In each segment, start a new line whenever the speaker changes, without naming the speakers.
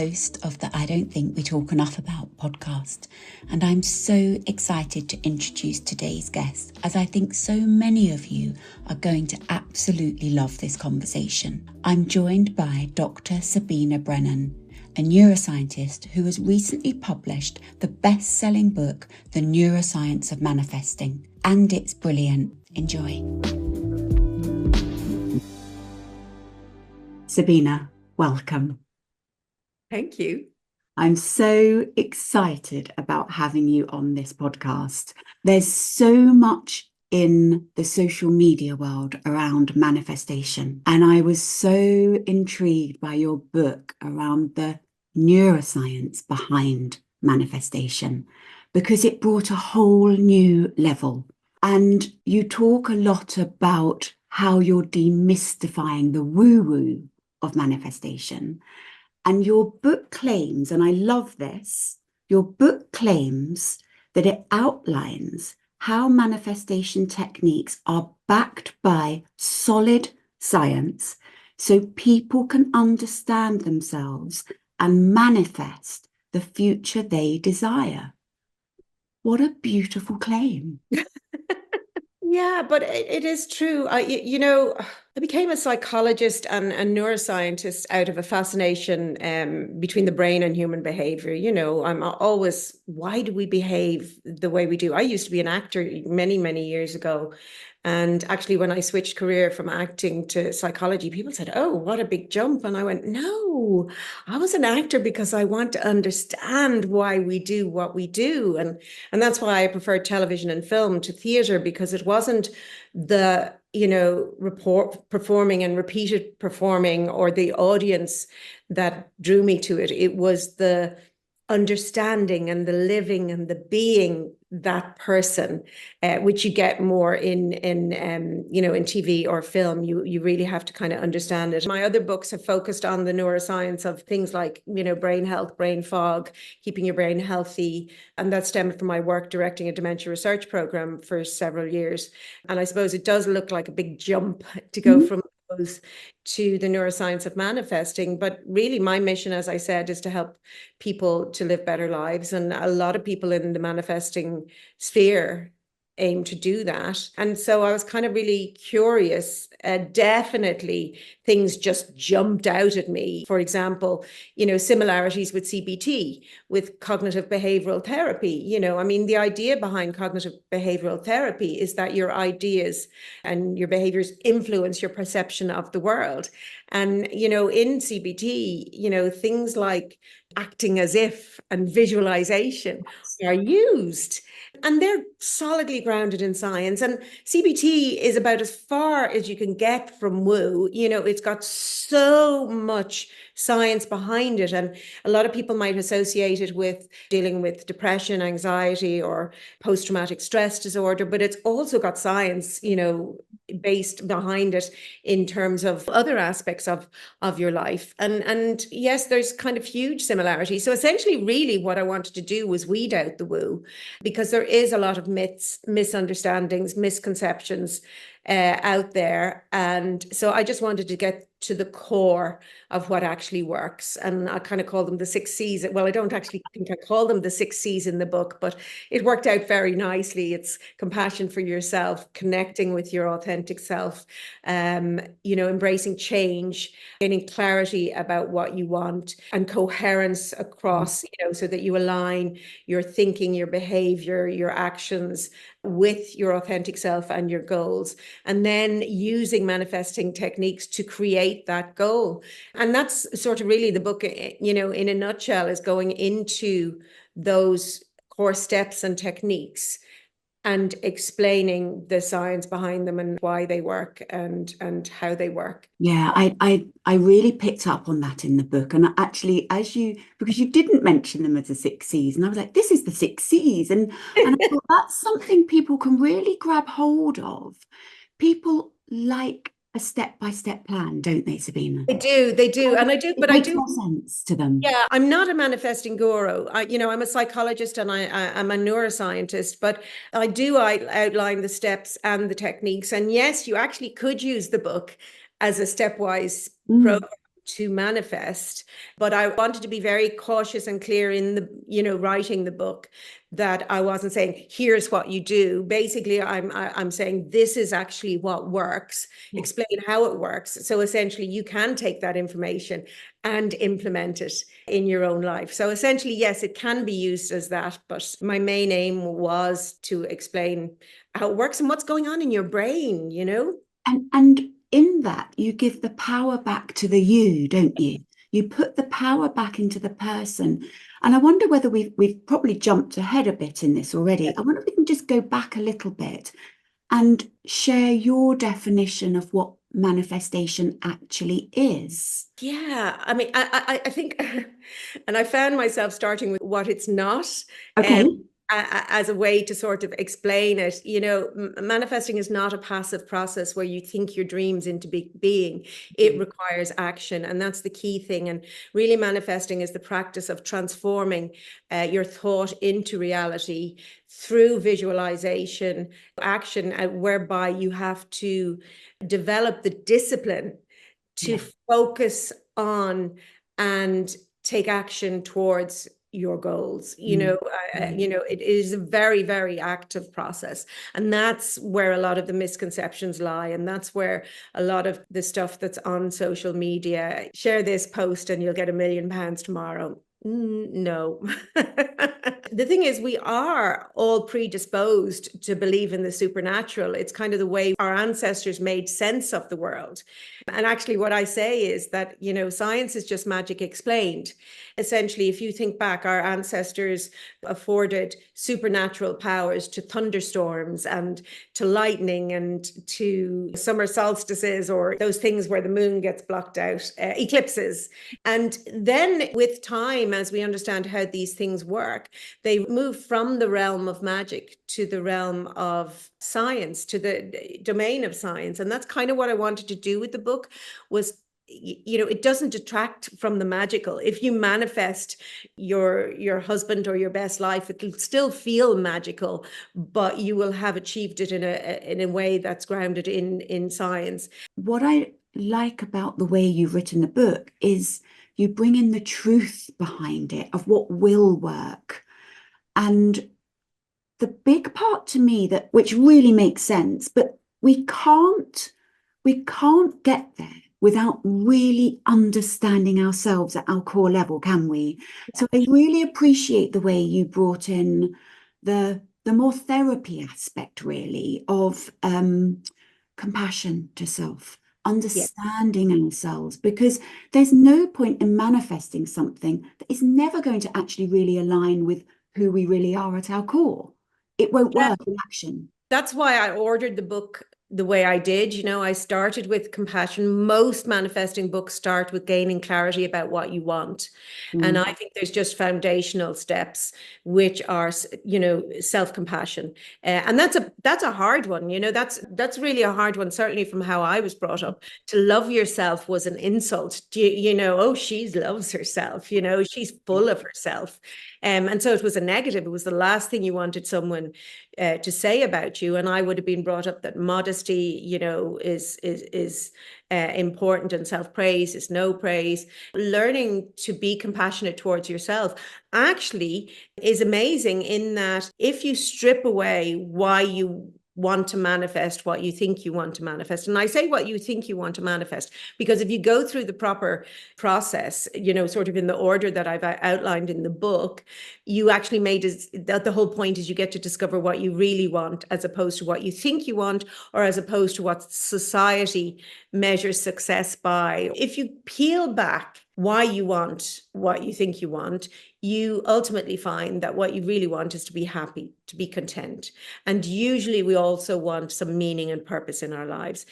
host of the I Don't Think We Talk Enough About podcast, and I'm so excited to introduce today's guest, as I think so many of you are going to absolutely love this conversation. I'm joined by Dr. Sabina Brennan, a neuroscientist who has recently published the best-selling book, The Neuroscience of Manifesting, and it's brilliant. Enjoy. Sabina, welcome.
Thank you.
I'm so excited about having you on this podcast. There's so much in the social media world around manifestation, and I was so intrigued by your book around the neuroscience behind manifestation, because it brought a whole new level. And you talk a lot about how you're demystifying the woo-woo of manifestation. And your book claims, and I love this, your book claims that it outlines how manifestation techniques are backed by solid science so people can understand themselves and manifest the future they desire. What a beautiful claim.
Yeah, but it is true. I became a psychologist and neuroscientist out of a fascination between the brain and human behavior. I'm always, why do we behave the way we do? I used to be an actor many, many years ago. And actually, when I switched career from acting to psychology, people said, "Oh, what a big jump." And I went, "No, I was an actor because I want to understand why we do what we do." And that's why I prefer television and film to theater, because it wasn't the, report performing and repeated performing or the audience that drew me to it. It was the understanding and the living and the being that person, which you get more in TV or film. You really have to kind of understand it. My other books have focused on the neuroscience of things like, brain health, brain fog, keeping your brain healthy. And that stemmed from my work directing a dementia research program for several years. And I suppose it does look like a big jump to go from those to the neuroscience of manifesting. But really, my mission, as I said, is to help people to live better lives. And a lot of people in the manifesting sphere aim to do that. And so I was kind of really curious. Definitely things just jumped out at me. For example, similarities with CBT, with cognitive behavioral therapy. The idea behind cognitive behavioral therapy is that your ideas and your behaviors influence your perception of the world. And, in CBT, things like acting as if and visualization are used. And they're solidly grounded in science. And CBT is about as far as you can get from woo. It's got so much science behind it. And a lot of people might associate it with dealing with depression, anxiety, or post-traumatic stress disorder. But it's also got science, based behind it in terms of other aspects of your life. And yes, there's kind of huge similarities. So essentially, really what I wanted to do was weed out the woo, because there is a lot of myths, misunderstandings, misconceptions out there. And so I just wanted to get to the core of what actually works. And I kind of call them the 6 C's. Well, I don't actually think I call them the 6 C's in the book, but it worked out very nicely. It's compassion for yourself, connecting with your authentic self, embracing change, gaining clarity about what you want, and coherence across, so that you align your thinking, your behavior, your actions with your authentic self and your goals, and then using manifesting techniques to create that goal. And that's sort of really the book, in a nutshell, is going into those core steps and techniques and explaining the science behind them and why they work and how they work.
Yeah, I really picked up on that in the book. And actually, because you didn't mention them as the 6 C's, and I was like, this is the 6 C's. And I thought that's something people can really grab hold of. People like a step-by-step plan, don't they, Sabina?
They do. And I do, but I do.
It makes more sense to them.
Yeah, I'm not a manifesting guru. I'm a psychologist and I'm a neuroscientist, but I outline the steps and the techniques. And yes, you actually could use the book as a stepwise program to manifest. But I wanted to be very cautious and clear in the, writing the book, that I wasn't saying, here's what you do. Basically, I'm saying this is actually what works, explain how it works. So essentially, you can take that information and implement it in your own life. So essentially, yes, it can be used as that. But my main aim was to explain how it works and what's going on in your brain,
And in that, you give the power back to the you, don't you? You put the power back into the person. And I wonder whether we've probably jumped ahead a bit in this already. I wonder if we can just go back a little bit and share your definition of what manifestation actually is.
Yeah, I mean, I think, and I found myself starting with what it's not.
Okay.
As a way to sort of explain it. Manifesting is not a passive process where you think your dreams into being. It requires action, and that's the key thing. And really, manifesting is the practice of transforming your thought into reality through visualization, action, whereby you have to develop the discipline to focus on and take action towards your goals. It is a very, very active process. And that's where a lot of the misconceptions lie. And that's where a lot of the stuff that's on social media, share this post and you'll get £1,000,000 tomorrow. No. The thing is, we are all predisposed to believe in the supernatural. It's kind of the way our ancestors made sense of the world. And actually, what I say is that, science is just magic explained. Essentially, if you think back, our ancestors afforded supernatural powers to thunderstorms and to lightning and to summer solstices, or those things where the moon gets blocked out, eclipses. And then with time, as we understand how these things work, they move from the realm of magic to the realm of science, to the domain of science. And that's kind of what I wanted to do with the book, was it doesn't detract from the magical. If you manifest your husband or your best life, it'll still feel magical, but you will have achieved it in a way that's grounded in science.
What I like about the way you've written the book is you bring in the truth behind it of what will work. And the big part to me which really makes sense, but we can't get there without really understanding ourselves at our core level, can we? So I really appreciate the way you brought in the more therapy aspect, really, of compassion to self, understanding ourselves, because there's no point in manifesting something that is never going to actually really align with who we really are at our core. It won't work in action.
That's why I ordered the book the way I did. I started with compassion. Most manifesting books start with gaining clarity about what you want. And I think there's just foundational steps, which are, self-compassion. And that's a hard one. That's really a hard one, certainly from how I was brought up. To love yourself was an insult. Oh, she loves herself. She's full of herself. And so it was a negative. It was the last thing you wanted someone to say about you. And I would have been brought up that modesty, is important, and self-praise is no praise. Learning to be compassionate towards yourself actually is amazing, in that if you strip away why you want to manifest what you think you want to manifest. And I say what you think you want to manifest, because if you go through the proper process, sort of in the order that I've outlined in the book, you actually the whole point is you get to discover what you really want, as opposed to what you think you want, or as opposed to what society measures success by. If you peel back why you want what you think you want, you ultimately find that what you really want is to be happy, to be content. And usually we also want some meaning and purpose in our lives.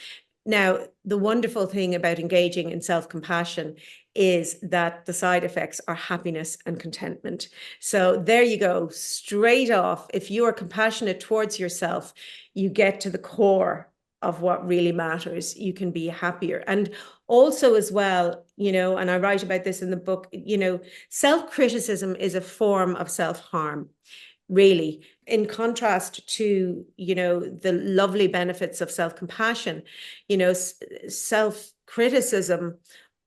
Now, the wonderful thing about engaging in self-compassion is that the side effects are happiness and contentment. So there you go, straight off. If you are compassionate towards yourself, you get to the core of what really matters. You can be happier. And also as well, and I write about this in the book, self-criticism is a form of self-harm, really. In contrast to, the lovely benefits of self-compassion, self-criticism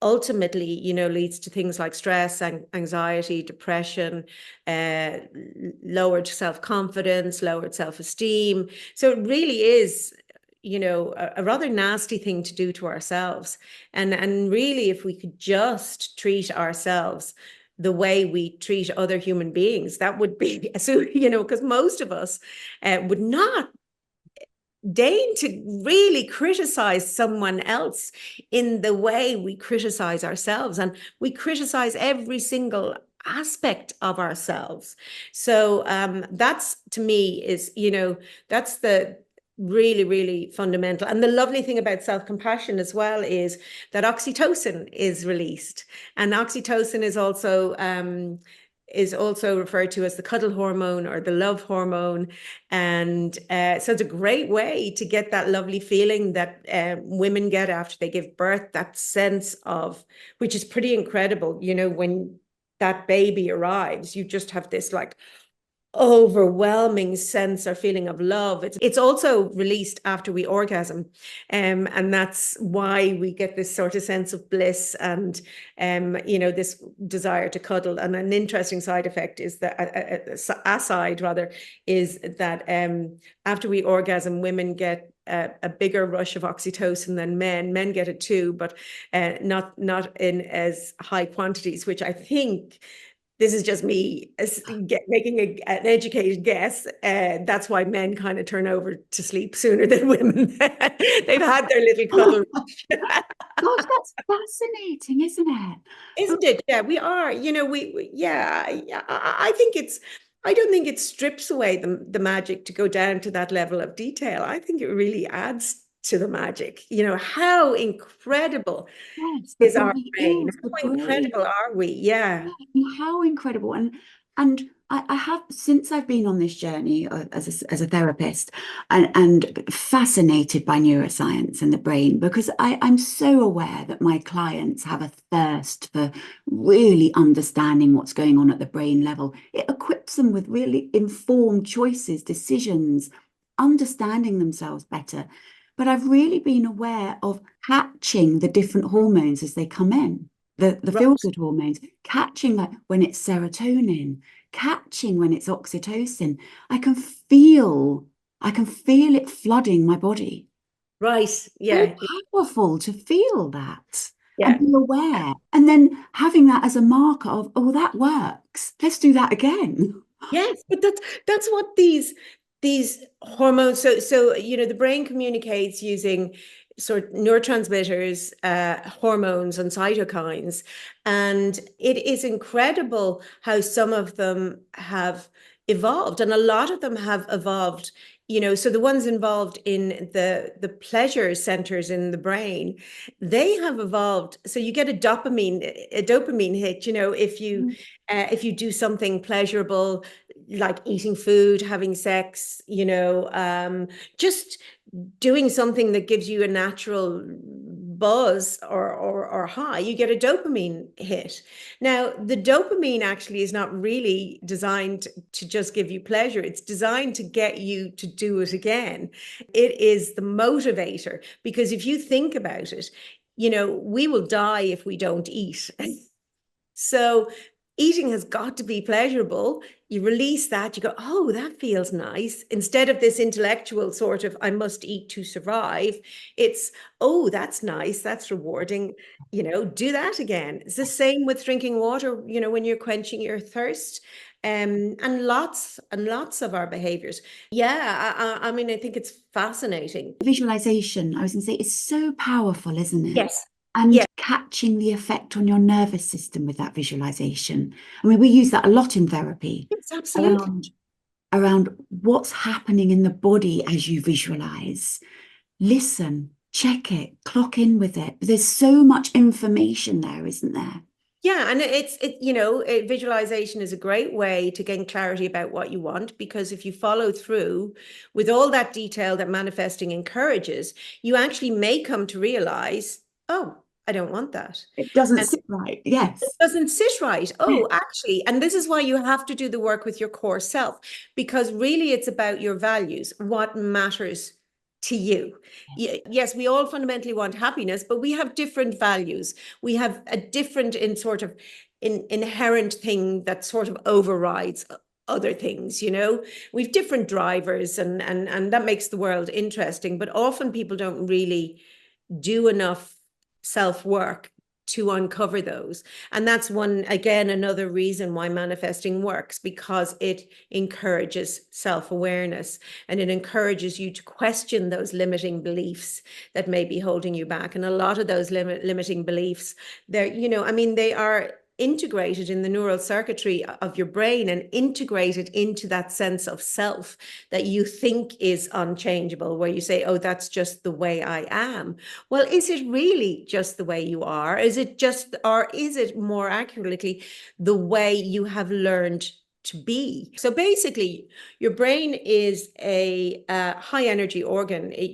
ultimately, leads to things like stress, anxiety, depression, lowered self-confidence, lowered self-esteem. So it really is, a rather nasty thing to do to ourselves. And really, if we could just treat ourselves the way we treat other human beings, that would be so, because most of us would not deign to really criticize someone else in the way we criticize ourselves, and we criticize every single aspect of ourselves. So that's, to me, is, that's the really, really fundamental. And the lovely thing about self-compassion as well is that oxytocin is released, and oxytocin is also referred to as the cuddle hormone or the love hormone. And so it's a great way to get that lovely feeling that women get after they give birth, that sense of, which is pretty incredible, when that baby arrives, you just have this like overwhelming sense or feeling of love. It's also released after we orgasm, and that's why we get this sort of sense of bliss and this desire to cuddle. And an interesting side effect is that aside rather is that after we orgasm, women get a bigger rush of oxytocin than men. Men get it too, but not in as high quantities, which I think, this is just me making an educated guess. That's why men kind of turn over to sleep sooner than women. They've had their little cuddle.
Gosh, that's fascinating, isn't it?
Isn't it? Yeah, we are. Yeah, I think I don't think it strips away the magic to go down to that level of detail. I think it really adds to the magic. How incredible
Yes, the
is our
body
brain?
is the
How
brain.
incredible are we? Yeah.
How incredible. And I have, since I've been on this journey as a therapist, and fascinated by neuroscience and the brain, because I'm so aware that my clients have a thirst for really understanding what's going on at the brain level. It equips them with really informed choices, decisions, understanding themselves better. But I've really been aware of catching the different hormones as they come in, the
Right.
feel-good hormones, catching like when it's serotonin, catching when it's oxytocin. I can feel, I can feel it flooding my body.
Right.
So
Yeah.
powerful to feel that and
Yeah.
be aware. And then having that as a marker of, oh, that works. Let's do that again.
Yes, but that's what these hormones. So the brain communicates using sort of neurotransmitters, hormones, and cytokines, and it is incredible how some of them have evolved, and a lot of them have evolved. So the ones involved in the pleasure centers in the brain, they have evolved. So you get a dopamine hit. If you do something pleasurable, like eating food, having sex, just doing something that gives you a natural buzz or high, you get a dopamine hit. Now, the dopamine actually is not really designed to just give you pleasure. It's designed to get you to do it again. It is the motivator, because if you think about it, we will die if we don't eat. So eating has got to be pleasurable. You release that, you go, oh, that feels nice. Instead of this intellectual sort of, I must eat to survive, it's, oh, that's nice, that's rewarding, do that again. It's the same with drinking water, when you're quenching your thirst. And lots of our behaviors. Yeah, I mean, I think it's fascinating.
Visualization, I was going to say, is so powerful, isn't it?
Yes.
And
Yeah.
catching the effect on your nervous system with that visualization. I mean, we use that a lot in therapy
Yes, absolutely.
around what's happening in the body as you visualize. Listen, check it, clock in with it. There's so much information there, isn't there?
Yeah, and visualization is a great way to gain clarity about what you want, because if you follow through with all that detail that manifesting encourages, you actually may come to realize, oh, I don't want that.
It doesn't
And
sit right.
it
Yes.
doesn't sit right.
Yeah.
Oh, actually, and this is why you have to do the work with your core self, because really it's about your values, what matters to you. Yes, we all fundamentally want happiness, but we have different values. We have a different inherent thing that sort of overrides other things, you know. We've different drivers, and that makes the world interesting, but often people don't really do enough self-work to uncover those. And that's another reason why manifesting works, because it encourages self-awareness, and it encourages you to question those limiting beliefs that may be holding you back. And a lot of those limiting beliefs, they are integrated in the neural circuitry of your brain and integrated into that sense of self that you think is unchangeable, where you say, oh, that's just the way I am. Well, is it really just the way you are? Or is it more accurately the way you have learned to be? So basically, your brain is a high energy organ. It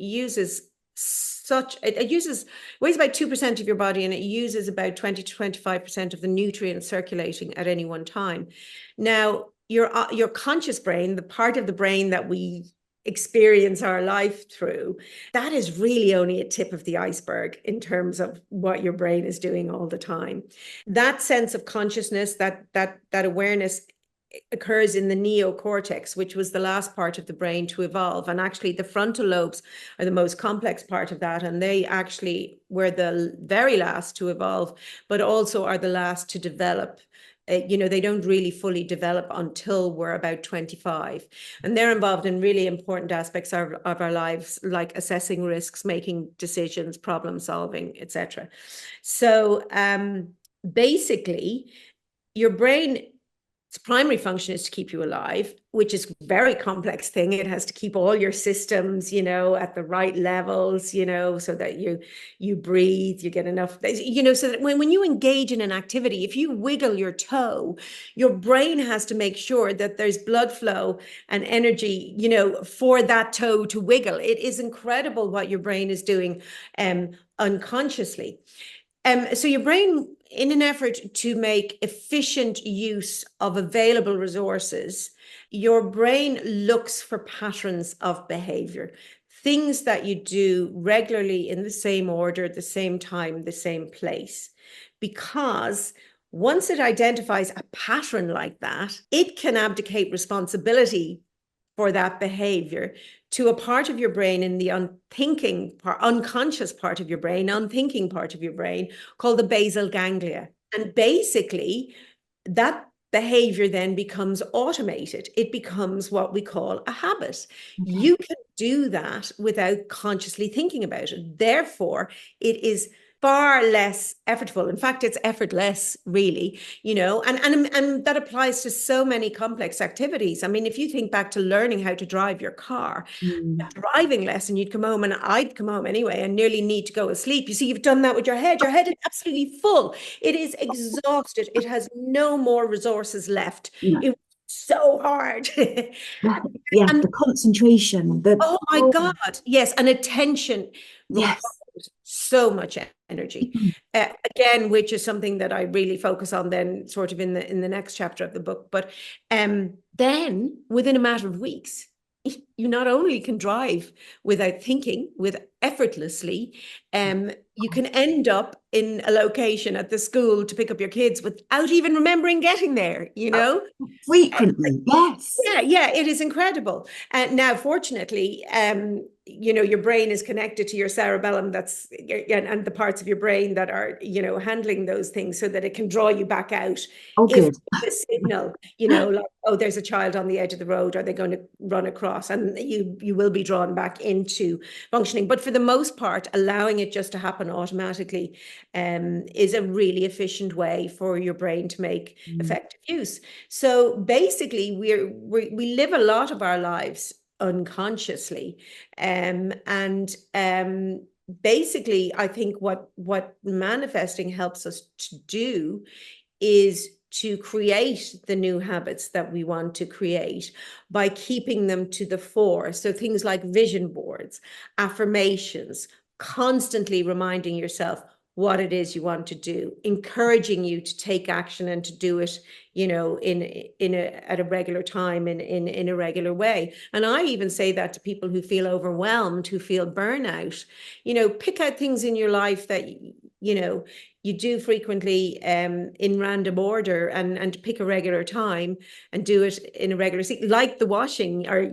weighs about 2% of your body, and it uses about 20 to 25% of the nutrients circulating at any one time. Now, your conscious brain, the part of the brain that we experience our life through, that is really only a tip of the iceberg in terms of what your brain is doing all the time. That sense of consciousness, that awareness, occurs in the neocortex, which was the last part of the brain to evolve. And actually the frontal lobes are the most complex part of that, and they actually were the very last to evolve, but also are the last to develop. They don't really fully develop until we're about 25. And they're involved in really important aspects of our lives, like assessing risks, making decisions, problem solving, etc. So basically, your brain, its primary function is to keep you alive, which is a very complex thing. It has to keep all your systems, at the right levels, so that you breathe, you get enough, so that when you engage in an activity, if you wiggle your toe, your brain has to make sure that there's blood flow and energy, for that toe to wiggle. It is incredible what your brain is doing unconsciously. So your brain, in an effort to make efficient use of available resources, your brain looks for patterns of behavior, things that you do regularly in the same order, the same time, the same place. Because once it identifies a pattern like that, it can abdicate responsibility for that behavior to a part of your brain in the unconscious part of your brain, unthinking part of your brain, called the basal ganglia. And basically, that behavior then becomes automated. It becomes what we call a habit.
Okay.
You can do that without consciously thinking about it. Therefore, it is far less effortful. In fact, it's effortless, really, and that applies to so many complex activities. I mean, if you think back to learning how to drive your car, driving lesson, you'd come home, and I'd come home anyway, and nearly need to go asleep. You see, you've done that with your head. Your head is absolutely full. It is exhausted. It has no more resources left.
No.
It was so hard.
Yeah, the concentration,
oh my God, yes, and attention.
Yes.
So much energy, again, which is something that I really focus on then sort of in the next chapter of the book. But then within a matter of weeks, you not only can drive without thinking, effortlessly, you can end up in a location at the school to pick up your kids without even remembering getting there,
Frequently, yes.
Yeah, it is incredible. Now, fortunately, your brain is connected to your cerebellum, and the parts of your brain that are, handling those things, so that it can draw you back out.
Oh, good.
The signal, like, oh, there's a child on the edge of the road, are they going to run across? And you will be drawn back into functioning. But for the most part, allowing it just to happen automatically is a really efficient way for your brain to make effective use. So basically, we live a lot of our lives unconsciously, basically, I think what manifesting helps us to do is to create the new habits that we want to create by keeping them to the fore. So things like vision boards, affirmations, constantly reminding yourself what it is you want to do, encouraging you to take action and to do it at a regular time, in a regular way. And I even say that to people who feel overwhelmed, who feel burnout. Pick out things in your life that you do frequently, in random order, and pick a regular time and do it in a regular like the washing, or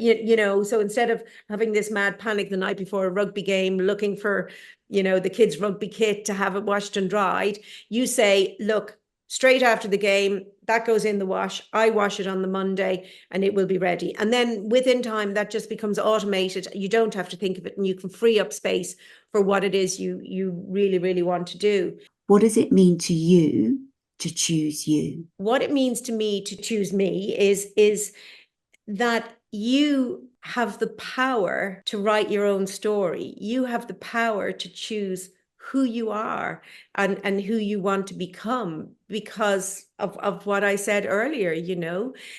so instead of having this mad panic the night before a rugby game, looking for the kids' rugby kit to have it washed and dried, you say, look, straight after the game, that goes in the wash. I wash it on the Monday and it will be ready. And then within time, that just becomes automated. You don't have to think of it, and you can free up space for what it is you really, really want to do.
What does it mean to you to choose you?
What it means to me to choose me is that you have the power to write your own story. You have the power to choose who you are and who you want to become, because of what I said earlier.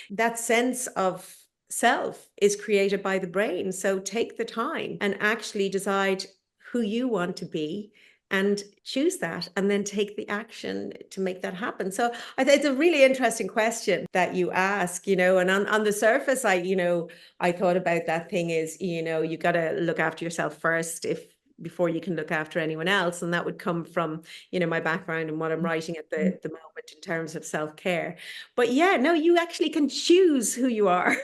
That sense of self is created by the brain. So take the time and actually decide who you want to be and choose that, and then take the action to make that happen. So I think it's a really interesting question that you ask, and on the surface, I thought about that thing is, you got to look after yourself first before you can look after anyone else. And that would come from, my background and what I'm writing at the moment in terms of self-care. But yeah, no, you actually can choose who you are.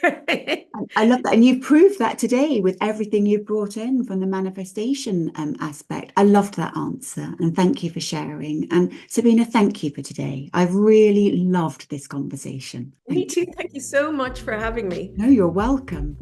I love that. And you've proved that today with everything you've brought in from the manifestation aspect. I loved that answer. And thank you for sharing. And Sabina, thank you for today. I've really loved this conversation.
Me too. Thank you so much for having me.
No, you're welcome.